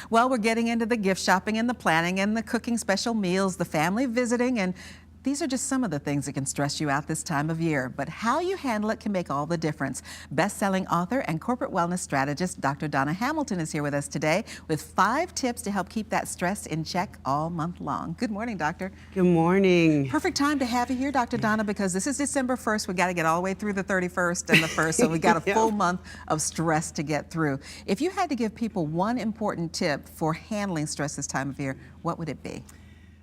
Well, we're getting into the gift shopping and the planning and the cooking special meals, the family visiting, and these are just some of the things that can stress you out this time of year. But how you handle it can make all the difference. Best-selling author and corporate wellness strategist Dr. Donna Hamilton is here with us today with 5 tips to help keep that stress in check all month long. Good morning, Doctor. Good morning. Perfect time to have you here, Dr. Donna, because this is December 1st. We got to get all the way through the 31st and the 1st, so we got a full month of stress to get through. If you had to give people one important tip for handling stress this time of year, what would it be?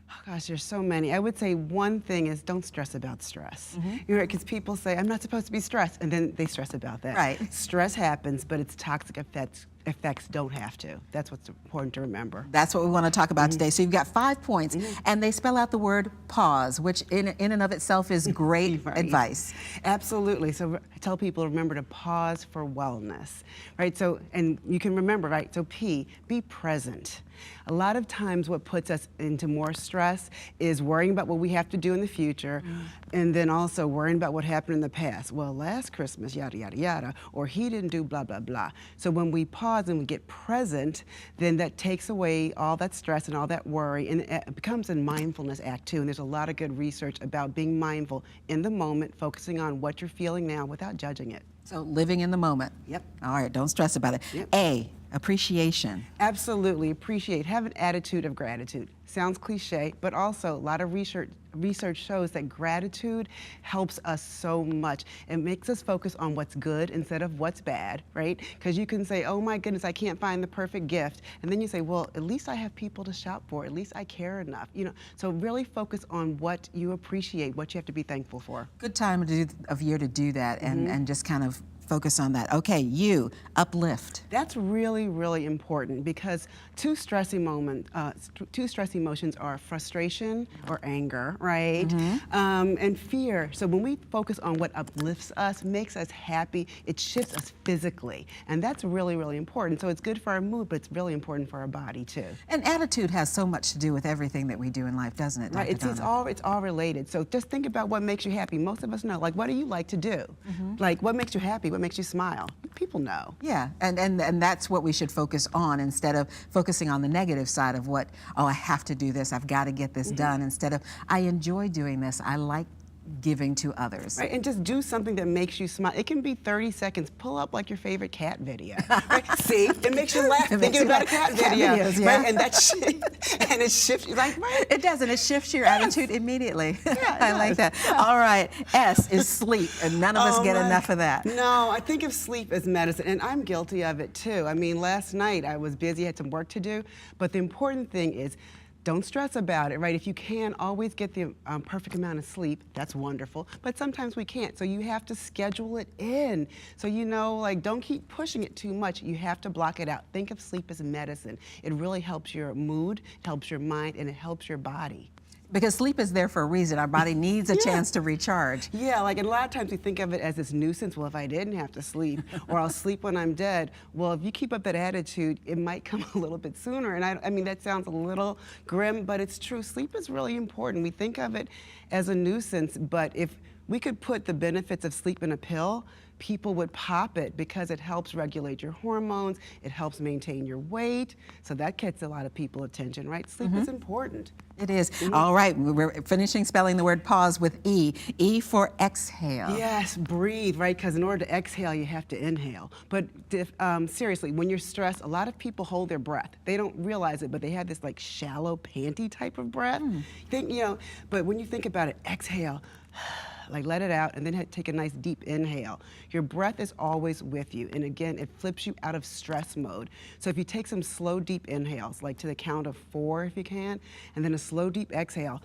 Oh gosh, there's so many. I would say one thing is don't stress about stress. You know, because people say, I'm not supposed to be stressed, and then they stress about that. Right. Stress happens, but its toxic effects don't have to. That's what's important to remember. That's what we want to talk about today. So you've got 5 points, and they spell out the word pause, which in and of itself is great advice. Absolutely. So I tell people, remember to pause for wellness, right? So, and you can remember, right? So P, be present. A lot of times what puts us into more stress is worrying about what we have to do in the future, and then also worrying about what happened in the past. Well, last Christmas, yada, yada, yada, or he didn't do blah, blah, blah. So when we pause and we get present, then that takes away all that stress and all that worry, and it becomes a mindfulness act too. And there's a lot of good research about being mindful in the moment, focusing on what you're feeling now without judging it. So living in the moment. Yep. All right, don't stress about it. Yep. A, appreciation. Absolutely, appreciate. Have an attitude of gratitude. Sounds cliche, but also a lot of research shows that gratitude helps us so much. It makes us focus on what's good instead of what's bad, right? Because you can say, oh my goodness, I can't find the perfect gift. And then you say, well, at least I have people to shop for. At least I care enough. You know, so really focus on what you appreciate, what you have to be thankful for. Good time of year to do that and just kind of focus on that. Okay, you, uplift. That's really, really important because two stress emotions are frustration or anger, right? And fear. So when we focus on what uplifts us, makes us happy, it shifts us physically. And that's really, really important. So it's good for our mood, but it's really important for our body too. And attitude has so much to do with everything that we do in life, doesn't it, Dr. Right, Donna? it's all related. So just think about what makes you happy. Most of us know, like, what do you like to do? Like, what makes you happy? What makes you smile? People know. Yeah, and that's what we should focus on instead of focusing on the negative side of what, oh, I have to do this, I've got to get this done, instead of, I enjoy doing this, I like giving to others. Right, and just do something that makes you smile. It can be 30 seconds. Pull up like your favorite cat video. Right? See, it makes you laugh thinking about a cat video. Videos, yeah. Right? And it shifts you like, right? It does, and it shifts your attitude immediately. Yeah, I like that. All right, S is sleep, and none of us get enough of that. No, I think of sleep as medicine, and I'm guilty of it too. I mean, last night I was busy, had some work to do, but the important thing is, don't stress about it, right? If you can always get the perfect amount of sleep, that's wonderful. But sometimes we can't, so you have to schedule it in. So you know, like, don't keep pushing it too much. You have to block it out. Think of sleep as medicine. It really helps your mood, it helps your mind, and it helps your body. Because sleep is there for a reason. Our body needs a chance to recharge. Yeah, like, and a lot of times we think of it as this nuisance. Well, if I didn't have to sleep, or I'll sleep when I'm dead. Well, if you keep up that attitude, it might come a little bit sooner. And I mean, that sounds a little grim, but it's true. Sleep is really important. We think of it as a nuisance, but if we could put the benefits of sleep in a pill, people would pop it because it helps regulate your hormones, it helps maintain your weight, so that gets a lot of people attention, right? Sleep is important. It is. All right, we're finishing spelling the word pause with E. E for exhale. Yes, breathe, right? Because in order to exhale, you have to inhale. But seriously, when you're stressed, a lot of people hold their breath. They don't realize it, but they have this like shallow, panty type of breath. Think, you know, but when you think about it, exhale. Like, let it out, and then take a nice deep inhale. Your breath is always with you, and again, it flips you out of stress mode. So if you take some slow, deep inhales, like to the count of 4 if you can, and then a slow, deep exhale,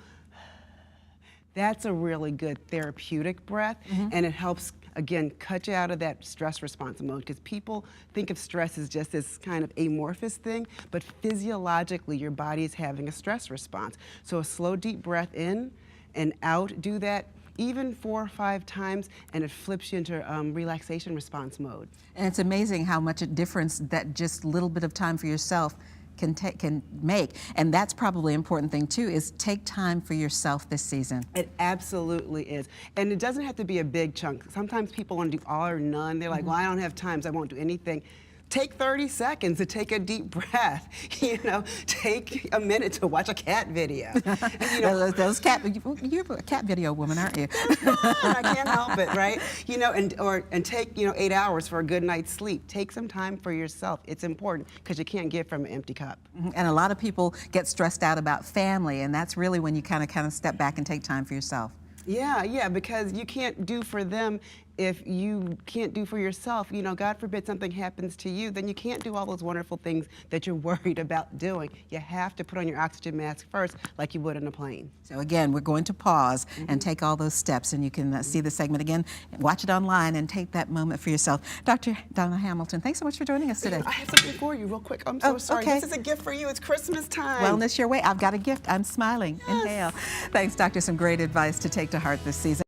that's a really good therapeutic breath, and it helps, again, cut you out of that stress response mode, because people think of stress as just this kind of amorphous thing, but physiologically, your body is having a stress response. So a slow, deep breath in and out, do that even 4 or 5 times, and it flips you into relaxation response mode. And it's amazing how much a difference that just little bit of time for yourself can make. And that's probably an important thing too, is take time for yourself this season. It absolutely is. And it doesn't have to be a big chunk. Sometimes people want to do all or none. They're like, well, I don't have time, so I won't do anything. take 30 seconds to take a deep breath. You know, take a minute to watch a cat video. You know, Those cat, you're a cat video woman, aren't you? I can't help it, right? You know, and take, you know, 8 hours for a good night's sleep. Take some time for yourself. It's important because you can't give from an empty cup. And a lot of people get stressed out about family, and that's really when you kind of step back and take time for yourself. Yeah, because you can't do for them if you can't do for yourself. You know, God forbid something happens to you, then you can't do all those wonderful things that you're worried about doing. You have to put on your oxygen mask first, like you would in a plane. So again, we're going to pause and take all those steps, and you can see the segment again, watch it online, and take that moment for yourself. Dr. Donna Hamilton, thanks so much for joining us today. I have something for you real quick. I'm so sorry. Okay. This is a gift for you. It's Christmas time. Wellness your way. I've got a gift. I'm smiling. Yes. Inhale. Thanks, doctor. Some great advice to take to heart this season.